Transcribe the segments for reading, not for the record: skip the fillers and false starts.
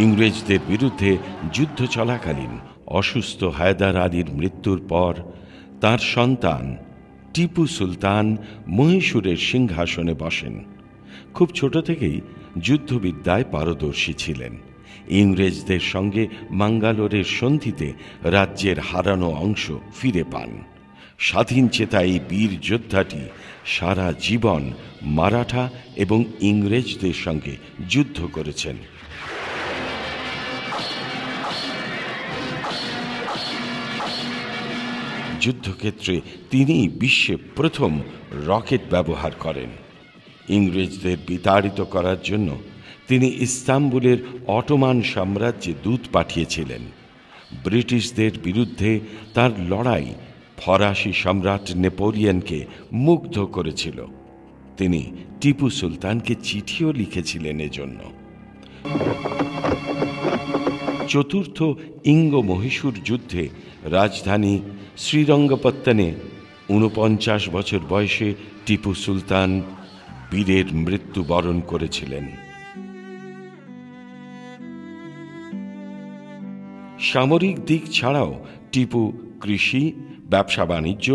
ইংরেজদের বিরুদ্ধে যুদ্ধ চলাকালীন অসুস্থ হায়দার আলীর মৃত্যুর পর তার সন্তান টিপু সুলতান মহীশূরের সিংহাসনে বসেন। খুব ছোট থেকেই যুদ্ধবিদ্যায় পারদর্শী ছিলেন। ইংরেজদের সঙ্গে মাঙ্গালোরের সন্ধিতে রাজ্যের হারানো অংশ ফিরে পান। স্বাধীন চেতা এই বীর যোদ্ধাটি সারা জীবন মারাঠা এবং ইংরেজদের সঙ্গে যুদ্ধ করেছেন। যুদ্ধক্ষেত্রে তিনি বিশ্বে প্রথম রকেট ব্যবহার করেন। ইংরেজদের বিতাড়িত করার জন্য তিনি ইস্তাম্বুলের অটোমান সাম্রাজ্যে দূত পাঠিয়েছিলেন। ব্রিটিশদের বিরুদ্ধে তার লড়াই ফরাসি সম্রাট নেপোলিয়নকে মুগ্ধ করেছিল। তিনি টিপু সুলতানকে চিঠিও লিখেছিলেন এজন্য। চতুর্থ ইঙ্গ মহীশূর যুদ্ধে রাজধানী শ্রীরঙ্গপত্তনে ৪৯ বছর বয়সে টিপু সুলতান বীরের মৃত্যুবরণ করেছিলেন। সামরিক দিক ছাড়াও টিপু কৃষি, ব্যবসা বাণিজ্য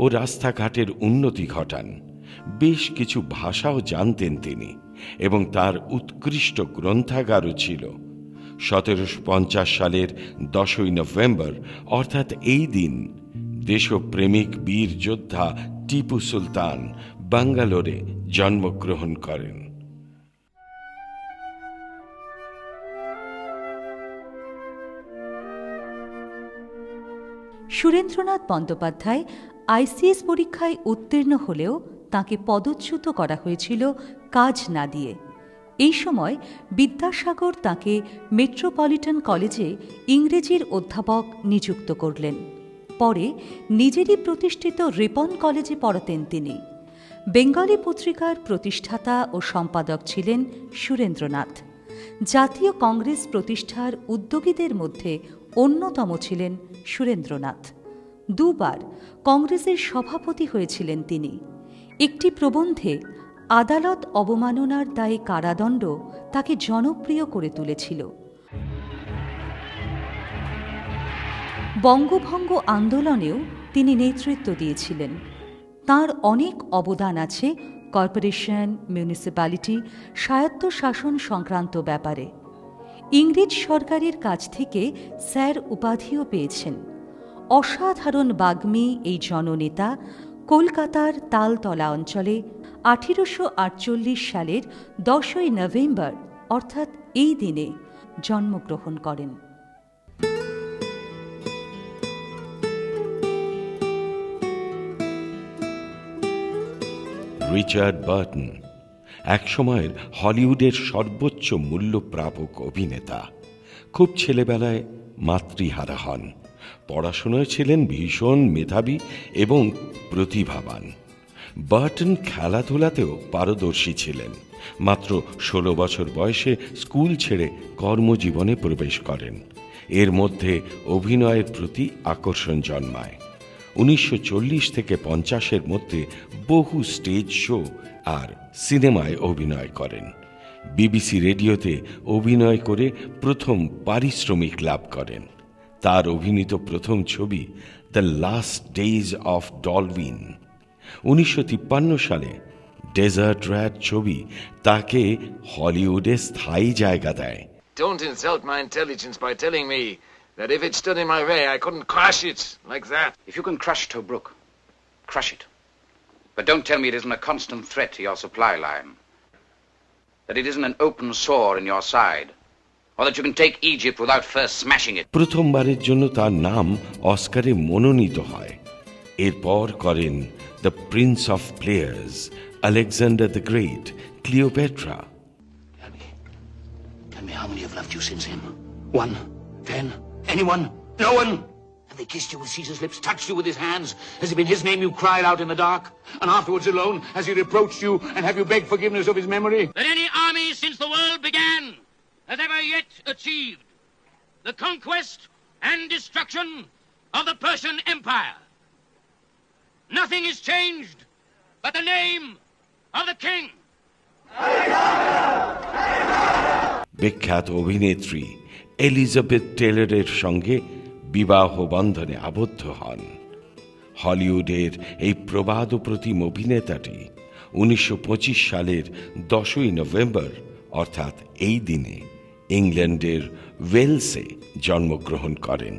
ও রাস্তাঘাটের উন্নতি ঘটান। বেশ কিছু ভাষাও জানতেন তিনি এবং তার উৎকৃষ্ট গ্রন্থাগারও ছিল। ১৭৫০ সালের ১০ই নভেম্বর অর্থাৎ এই দিন দেশপ্রেমিক বীর যোদ্ধা টিপু সুলতান ব্যাঙ্গালোরে জন্মগ্রহণ করেন। সুরেন্দ্রনাথ বন্দ্যোপাধ্যায় আইসিএস পরীক্ষায় উত্তীর্ণ হলেও তাঁকে পদচ্যুত করা হয়েছিল কাজ না দিয়ে। এই সময় বিদ্যাসাগর তাঁকে মেট্রোপলিটন কলেজে ইংরেজির অধ্যাপক নিযুক্ত করলেন। পরে নিজেরই প্রতিষ্ঠিত রিপন কলেজে পড়াতেন তিনি। বেঙ্গলি পত্রিকার প্রতিষ্ঠাতা ও সম্পাদক ছিলেন সুরেন্দ্রনাথ। জাতীয় কংগ্রেস প্রতিষ্ঠার উদ্যোগীদের মধ্যে অন্যতম ছিলেন সুরেন্দ্রনাথ। দুবার কংগ্রেসের সভাপতি হয়েছিলেন তিনি। একটি প্রবন্ধে আদালত অবমাননার দায়ে কারাদণ্ড তাকে জনপ্রিয় করে তুলেছিল। বঙ্গভঙ্গ আন্দোলনেও তিনি নেতৃত্ব দিয়েছিলেন। তাঁর অনেক অবদান আছে কর্পোরেশন, মিউনিসিপ্যালিটি, স্বায়ত্তশাসন সংক্রান্ত ব্যাপারে। ইংরেজ সরকারের কাছ থেকে স্যার উপাধিও পেয়েছেন। অসাধারণ বাগ্মী এই জননেতা কলকাতার তালতলা অঞ্চলে ১৮৪৮ সালের ১০ই নভেম্বর অর্থাৎ এই দিনে জন্মগ্রহণ করেন। রিচার্ড বার্টন একসময়ের হলিউডের সর্বোচ্চ মূল্যপ্রাপক অভিনেতা। খুব ছেলেবেলায় মাতৃহারা হন। পড়াশোনায় ছিলেন ভীষণ মেধাবী এবং প্রতিভাবান। বার্টন খেলাধুলাতেও পারদর্শী ছিলেন। মাত্র ১৬ বছর বয়সে স্কুল ছেড়ে কর্মজীবনে প্রবেশ করেন। এর মধ্যে অভিনয়ের প্রতি আকর্ষণ জন্মায়। ১৯৪০ থেকে ৫০-এর মধ্যে বহু স্টেজ শো আর সিনেমায় অভিনয় করেন। বিবিসি রেডিওতে অভিনয় করে প্রথম পারিশ্রমিক লাভ করেন। তার অভিনীত প্রথম ছবি দ্য লাস্ট ডেজ অফ ডলউইন। ১৯৫৩ সালে ডেজার্ট র্যাট ছবি তাকে হলিউডে স্থায়ী জায়গা দেয়। Don't insult my intelligence by telling me that if it stood in my way, I couldn't crush it like that. If you can crush Tobruk, crush it. But don't tell me it isn't a constant threat to your supply line. That it isn't an open sore in your side. Or that you can take Egypt without first smashing it. প্রথমবারের জন্য তার নাম অস্কারে মনোনীত হয়। এরপর করেন the Prince of players, Alexander the great, Cleopatra. Tell me how many have left you since him? 1, 10, anyone? No one? Have they kissed you with Caesar's lips, touched you with his hands? Has it been his name you cried out in the dark? And afterwards alone, has he reproached you, and have you begged forgiveness of his memory? That any army since the world began has ever yet achieved the conquest and destruction of the Persian Empire. Nothing is changed but the name of the king. বিখ্যাত অভিনেত্রী Elizabeth টেলরের সঙ্গে বিবাহ বন্ধনে আবদ্ধ হন। হলিউডের এই প্রবাদপ্রতিম অভিনেতাটি 1925 সালের 10ই নভেম্বর অর্থাৎ এই দিনে ইংল্যান্ডের ওয়েলসে জন্মগ্রহণ করেন।